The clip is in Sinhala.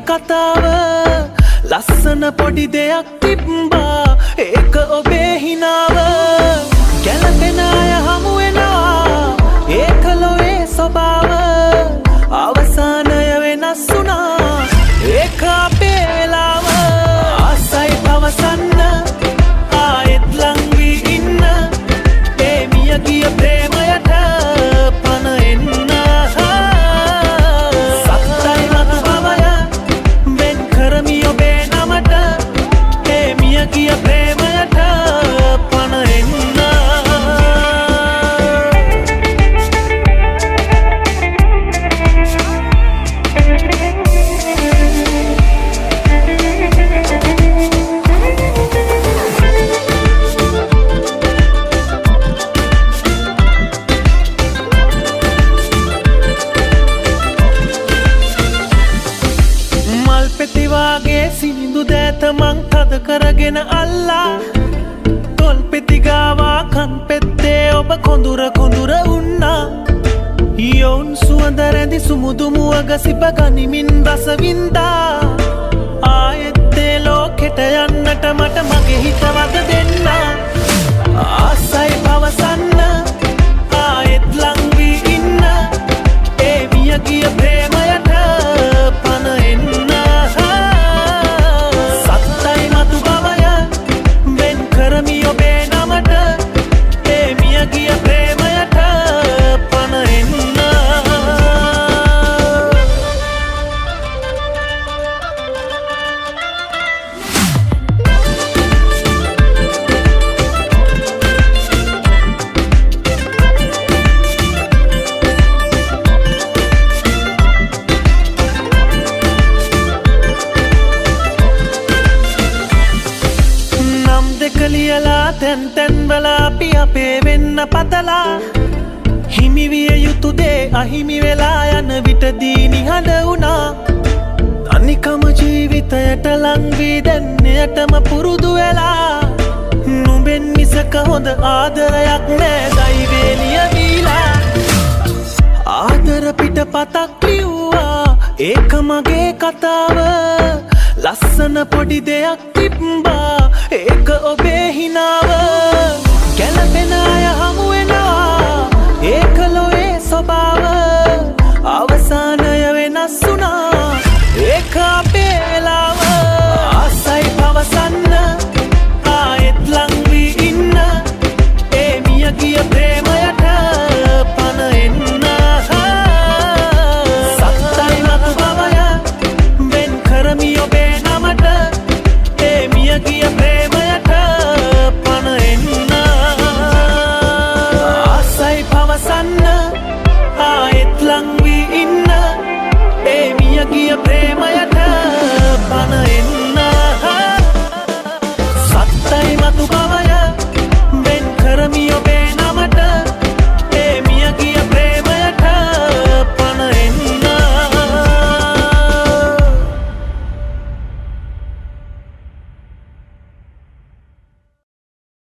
කතාව ලස්සන පොඩි දෙයක් තිබ්බා ඒක ඔබේ හිනාව ගැලපෙන අය හමු වෙනවා ඒක ලොවේ ස්වභාව අවසානය වෙනස් වුණා ඒක අපේ වෙලාව ආසයි පවසන්න ආයෙත් ලං වී ඉන්න ඒ මිය ගිය ප්‍රේමයට පණ එන්න සත්තයි මතු බවය වෙන් කරමි ඔබේ නමට ඒ මිය ගිය ප්‍රේමයට පණ එන්න පෙතිවාගේ සිනිඳු දෑත මං තද කරගෙන අල්ලා තොල් පෙතිගාවා කන් පෙත්තේ ඔබ කොඳුර කොඳුර උන්නා යොවුන් සුවඳ රැඳි සුමුදු මුවග සිප ගනිමින් රසවින්දා ආයෙත්තේ ලෝකෙට යන්නට මට මගේ හිතවද දෙන්න ආසයි පවසන්න ආයෙත් ලං වී ඉන්න ඒ මිය ගිය ප්‍රේමයට පණ එන්න කරමි ඔබේ නමට ඒ මිය ගිය ප්‍රේමයට පණ එන්න ලියලා තැන් තැන්වල අපි අපේ වෙන්න පතලා හිමි විය යුතු දේ අහිමි වෙලා යන විටදී නිහඬ වුණා අනිකම ජීවිතයට ලං වී දැන් එයටම පුරුදු වෙලා නුඹෙන් මිසක හොඳ ආදරයක් නෑ දෛවේ ලියවිලා ආදර පිටපතක් ලිව්වා ඒක මගේ කතාව ලස්සන පොඩි දෙයක් තිබ්බා ඒක ඔබේ හිනාව ගැලපෙන අය හමු වෙනවා ඒක ලොවේ ස්වභාව අවසානය වෙනස් වුණා ඒක අපේ වෙලාව ආසයි පවසන්න ආයෙත් ලං වී ඉන්න ඒ මිය ගිය ප්‍රේමයට පණ එන්න සත්තයි මතු බවය වෙන් කරමි ඔබේ නමට ඒ මිය ගිය ප්‍රේමයට පණ එන්න ආසයි පවසන්න ආයෙත් ලං වී ඉන්න ඒ මිය ගිය ප්‍රේමයට පණ එන්න